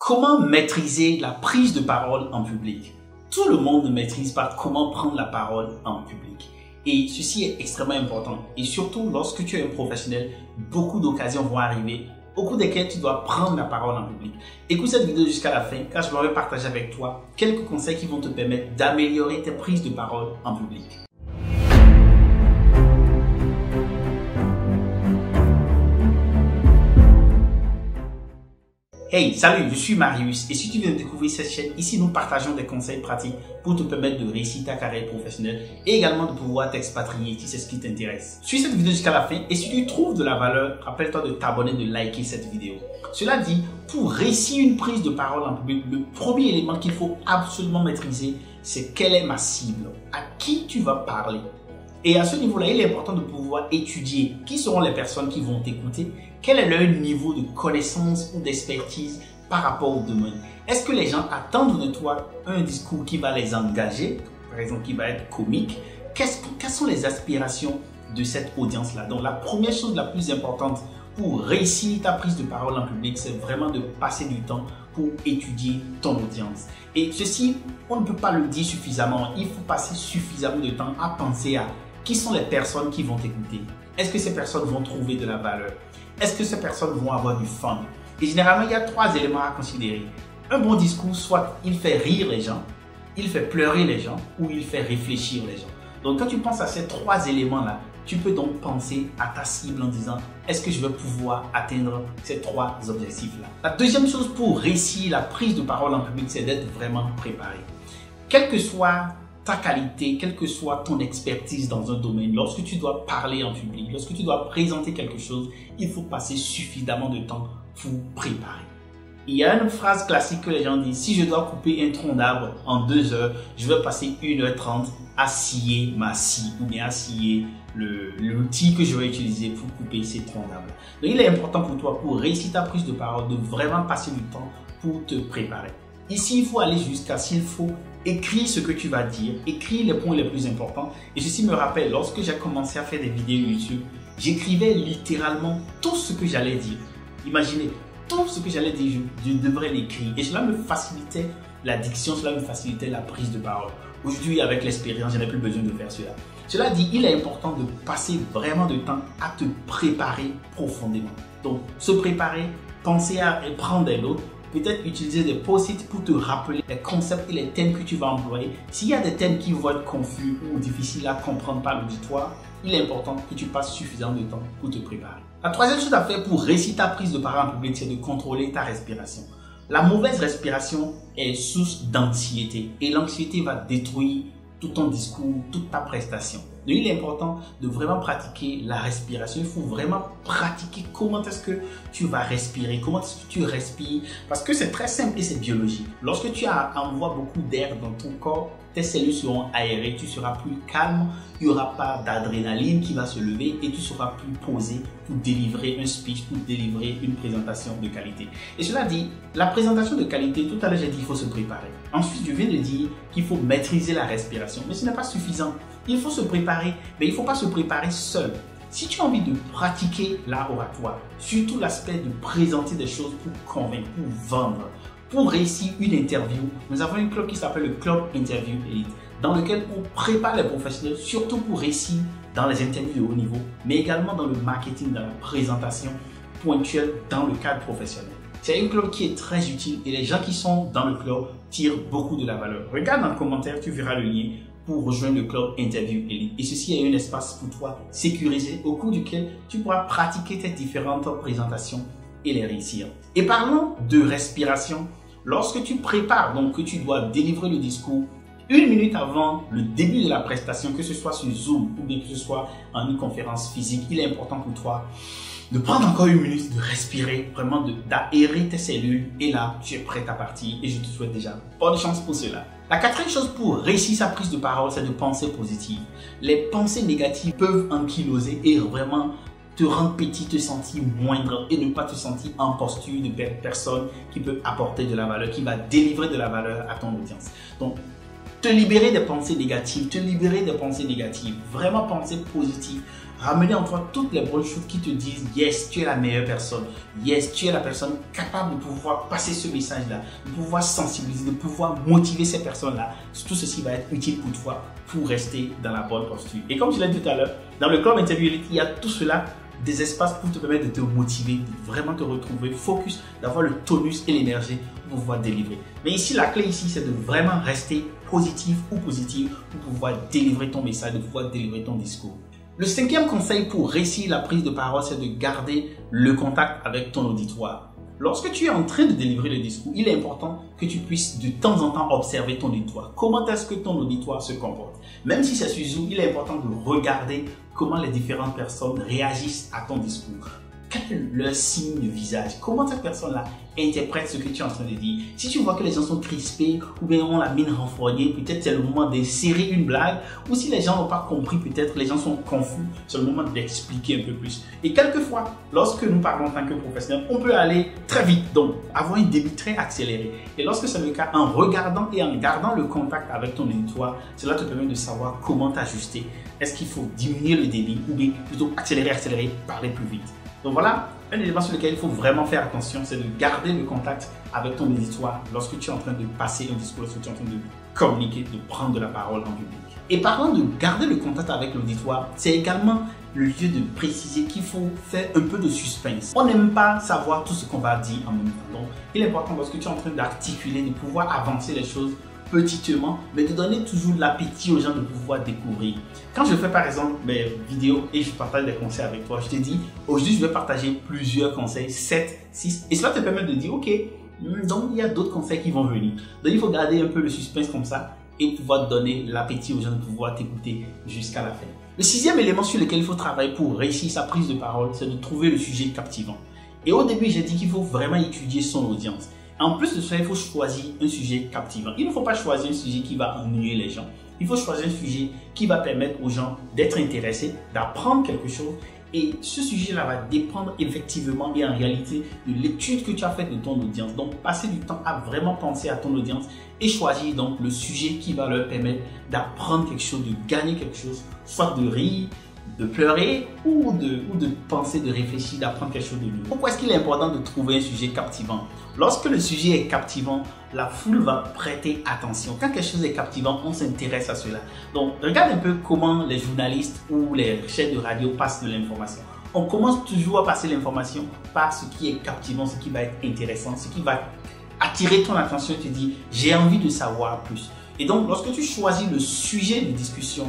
Comment maîtriser la prise de parole en public? Tout le monde ne maîtrise pas comment prendre la parole en public. Et ceci est extrêmement important. Et surtout, lorsque tu es un professionnel, beaucoup d'occasions vont arriver au cours desquelles tu dois prendre la parole en public. Écoute cette vidéo jusqu'à la fin, car je vais partager avec toi quelques conseils qui vont te permettre d'améliorer tes prises de parole en public. Hey, salut, je suis Marius et si tu viens de découvrir cette chaîne, ici nous partageons des conseils pratiques pour te permettre de réussir ta carrière professionnelle et également de pouvoir t'expatrier si c'est ce qui t'intéresse. Suis cette vidéo jusqu'à la fin et si tu trouves de la valeur, rappelle-toi de t'abonner, de liker cette vidéo. Cela dit, pour réussir une prise de parole en public, le premier élément qu'il faut absolument maîtriser, c'est quelle est ma cible, à qui tu vas parler. Et à ce niveau-là, il est important de pouvoir étudier qui seront les personnes qui vont t'écouter, quel est leur niveau de connaissance ou d'expertise par rapport au domaine. Est-ce que les gens attendent de toi un discours qui va les engager, par exemple qui va être comique? Quelles sont les aspirations de cette audience-là? Donc la première chose la plus importante pour réussir ta prise de parole en public, c'est vraiment de passer du temps pour étudier ton audience. Et ceci, on ne peut pas le dire suffisamment. Il faut passer suffisamment de temps à penser à qui sont les personnes qui vont t'écouter. Est-ce que ces personnes vont trouver de la valeur? Est-ce que ces personnes vont avoir du fun? Et généralement, il y a trois éléments à considérer. Un bon discours, soit il fait rire les gens, il fait pleurer les gens ou il fait réfléchir les gens. Donc quand tu penses à ces trois éléments-là, tu peux donc penser à ta cible en disant est-ce que je vais pouvoir atteindre ces trois objectifs-là? La deuxième chose pour réussir la prise de parole en public, c'est d'être vraiment préparé. Quelle que soit ta qualité, quelle que soit ton expertise dans un domaine, lorsque tu dois parler en public, lorsque tu dois présenter quelque chose, il faut passer suffisamment de temps pour préparer. Il y a une phrase classique que les gens disent, si je dois couper un tronc d'arbre en 2 heures, je vais passer 1h30 à scier ma scie ou bien à scier l'outil que je vais utiliser pour couper ces troncs d'arbre. Donc il est important pour toi, pour réussir ta prise de parole, de vraiment passer du temps pour te préparer. Ici, il faut aller jusqu'à, s'il faut, écrire ce que tu vas dire, écrire les points les plus importants. Et ceci me rappelle, lorsque j'ai commencé à faire des vidéos YouTube, j'écrivais littéralement tout ce que j'allais dire. Imaginez, tout ce que j'allais dire, je devrais l'écrire. Et cela me facilitait la diction, cela me facilitait la prise de parole. Aujourd'hui, avec l'expérience, je n'ai plus besoin de faire cela. Cela dit, il est important de passer vraiment de temps à te préparer profondément. Donc, se préparer, penser à prendre des notes, peut-être utiliser des post-it pour te rappeler les concepts et les thèmes que tu vas employer. S'il y a des thèmes qui vont être confus ou difficiles à comprendre par l'auditoire, il est important que tu passes suffisamment de temps pour te préparer. La troisième chose à faire pour réussir ta prise de parole en public, c'est de contrôler ta respiration. La mauvaise respiration est source d'anxiété et l'anxiété va détruire tout ton discours, toute ta prestation. Donc il est important de vraiment pratiquer la respiration. Il faut vraiment pratiquer comment est-ce que tu vas respirer, comment est-ce que tu respires. Parce que c'est très simple et c'est biologique. Lorsque tu envoies beaucoup d'air dans ton corps, tes cellules seront aérées, tu seras plus calme, il n'y aura pas d'adrénaline qui va se lever et tu seras plus posé pour délivrer un speech, pour délivrer une présentation de qualité. Et cela dit, la présentation de qualité, tout à l'heure j'ai dit qu'il faut se préparer. Ensuite, je viens de dire qu'il faut maîtriser la respiration, mais ce n'est pas suffisant. Il faut se préparer, mais il ne faut pas se préparer seul. Si tu as envie de pratiquer l'art oratoire, surtout l'aspect de présenter des choses pour convaincre, pour vendre, pour réussir une interview, nous avons un club qui s'appelle le Club Interview Elite, dans lequel on prépare les professionnels, surtout pour réussir dans les interviews de haut niveau, mais également dans le marketing, dans la présentation ponctuelle dans le cadre professionnel. C'est un club qui est très utile et les gens qui sont dans le club tirent beaucoup de la valeur. Regarde dans le commentaire, tu verras le lien pour rejoindre le club Interview Elite. Et ceci est un espace pour toi sécurisé au cours duquel tu pourras pratiquer tes différentes présentations et les réussir. Et parlons de respiration. Lorsque tu prépares, donc que tu dois délivrer le discours, 1 minute avant le début de la prestation, que ce soit sur Zoom ou bien que ce soit en une conférence physique, il est important pour toi de prendre encore 1 minute, de respirer, vraiment d'aérer tes cellules. Et là, tu es prêt à partir et je te souhaite déjà bonne chance pour cela. La quatrième chose pour réussir sa prise de parole, c'est de penser positive. Les pensées négatives peuvent ankyloser et vraiment te rendre petit, te sentir moindre et ne pas te sentir en posture de personne qui peut apporter de la valeur, qui va délivrer de la valeur à ton audience. Donc, te libérer des pensées négatives, vraiment penser positif, ramener en toi toutes les bonnes choses qui te disent yes, tu es la meilleure personne, yes, tu es la personne capable de pouvoir passer ce message-là, de pouvoir sensibiliser, de pouvoir motiver ces personnes-là. Tout ceci va être utile pour toi pour rester dans la bonne posture. Et comme je l'ai dit tout à l'heure, dans le club Interview Elite, il y a tout cela, des espaces pour te permettre de te motiver, de vraiment te retrouver focus, d'avoir le tonus et l'énergie pour pouvoir délivrer. Mais ici, la clé ici, c'est de vraiment rester positif ou positive pour pouvoir délivrer ton message, de pouvoir délivrer ton discours. Le 5e conseil pour réussir la prise de parole, c'est de garder le contact avec ton auditoire. Lorsque tu es en train de délivrer le discours, il est important que tu puisses de temps en temps observer ton auditoire. Comment est-ce que ton auditoire se comporte? Même si c'est sur Zoom, il est important de regarder comment les différentes personnes réagissent à ton discours. Quel est leur signe de visage? Comment cette personne-là interprète ce que tu es en train de dire? Si tu vois que les gens sont crispés ou bien ont la mine renfrognée, peut-être c'est le moment d'insérer une blague. Ou si les gens n'ont pas compris, peut-être les gens sont confus, c'est le moment d'expliquer un peu plus. Et quelquefois, lorsque nous parlons en tant que professionnels, on peut aller très vite, donc avoir un débit très accéléré. Et lorsque c'est le cas, en regardant et en gardant le contact avec ton auditoire, cela te permet de savoir comment t'ajuster. Est-ce qu'il faut diminuer le débit ou bien plutôt accélérer, parler plus vite? Donc voilà, un élément sur lequel il faut vraiment faire attention, c'est de garder le contact avec ton auditoire lorsque tu es en train de passer un discours, lorsque tu es en train de communiquer, de prendre de la parole en public. Et parlant de garder le contact avec l'auditoire, c'est également le lieu de préciser qu'il faut faire un peu de suspense. On n'aime pas savoir tout ce qu'on va dire en même temps. Donc, il est important lorsque tu es en train d'articuler, de pouvoir avancer les choses petitement, mais de donner toujours de l'appétit aux gens de pouvoir découvrir. Quand je fais par exemple mes vidéos et je partage des conseils avec toi, je te dis, aujourd'hui je vais partager plusieurs conseils, 7, 6, et cela te permet de dire, ok, donc il y a d'autres conseils qui vont venir. Donc il faut garder un peu le suspense comme ça et pouvoir donner l'appétit aux gens de pouvoir t'écouter jusqu'à la fin. Le 6e élément sur lequel il faut travailler pour réussir sa prise de parole, c'est de trouver le sujet captivant. Et au début, j'ai dit qu'il faut vraiment étudier son audience. En plus de cela, il faut choisir un sujet captivant. Il ne faut pas choisir un sujet qui va ennuyer les gens. Il faut choisir un sujet qui va permettre aux gens d'être intéressés, d'apprendre quelque chose. Et ce sujet-là va dépendre effectivement et en réalité de l'étude que tu as faite de ton audience. Donc, passer du temps à vraiment penser à ton audience et choisir donc le sujet qui va leur permettre d'apprendre quelque chose, de gagner quelque chose, soit de rire, de pleurer ou de penser, de réfléchir, d'apprendre quelque chose de nouveau. Pourquoi est-ce qu'il est important de trouver un sujet captivant? Lorsque le sujet est captivant, la foule va prêter attention. Quand quelque chose est captivant, on s'intéresse à cela. Donc, regarde un peu comment les journalistes ou les chaînes de radio passent de l'information. On commence toujours à passer l'information par ce qui est captivant, ce qui va être intéressant, ce qui va attirer ton attention et te dire « j'ai envie de savoir plus ». Et donc, lorsque tu choisis le sujet de discussion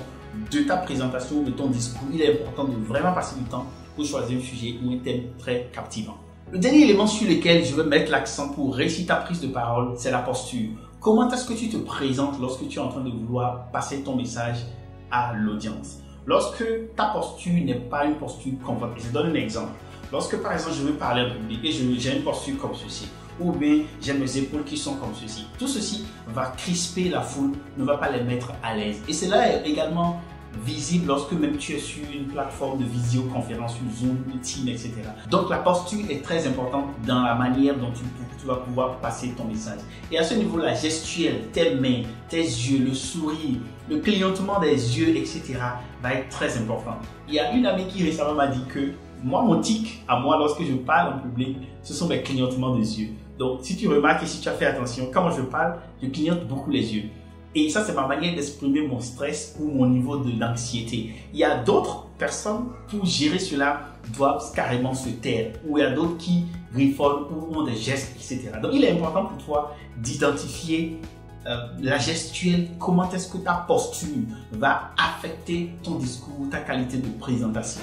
de ta présentation, de ton discours, il est important de vraiment passer du temps pour choisir un sujet ou un thème très captivant. Le dernier élément sur lequel je veux mettre l'accent pour réussir ta prise de parole, c'est la posture. Comment est-ce que tu te présentes lorsque tu es en train de vouloir passer ton message à l'audience? Lorsque ta posture n'est pas une posture confortable. Je donne un exemple. Lorsque par exemple je veux parler en public et j'ai une posture comme ceci, ou bien j'ai mes épaules qui sont comme ceci, tout ceci va crisper la foule, ne va pas les mettre à l'aise. Et cela est également visible lorsque même tu es sur une plateforme de visioconférence, sur Zoom, Teams, etc. Donc la posture est très importante dans la manière dont tu vas pouvoir passer ton message. Et à ce niveau, la gestuelle, tes mains, tes yeux, le sourire, le clignotement des yeux, etc. va être très important. Il y a une amie qui récemment m'a dit que moi, mon tic à moi lorsque je parle en public, ce sont mes clignotements des yeux. Donc si tu remarques et si tu as fait attention, quand je parle, je clignote beaucoup les yeux. Et ça, c'est ma manière d'exprimer mon stress ou mon niveau d'anxiété. Il y a d'autres personnes, pour gérer cela, doivent carrément se taire. Ou il y a d'autres qui griffonnent ou ont des gestes, etc. Donc, il est important pour toi d'identifier la gestuelle, comment est-ce que ta posture va affecter ton discours, ta qualité de présentation.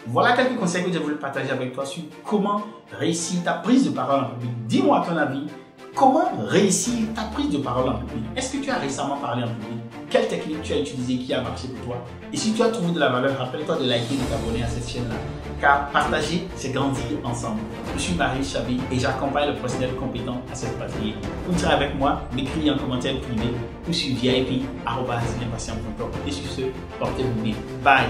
Voilà quelques conseils que j'ai voulu partager avec toi sur comment réussir ta prise de parole en public. Dis-moi à ton avis, comment réussir ta prise de parole en public? Est-ce que tu as récemment parlé en public? Quelle technique tu as utilisée qui a marché pour toi? Et si tu as trouvé de la valeur, rappelle-toi de liker et de t'abonner à cette chaîne-là. Car partager, c'est grandir ensemble. Je suis Marius Chabi et j'accompagne le professionnel compétent à cette patrie. Pour travailler avec moi, m'écrivez en commentaire privé ou sur vip@impatient.com. Et sur ce, portez-vous bien. Bye!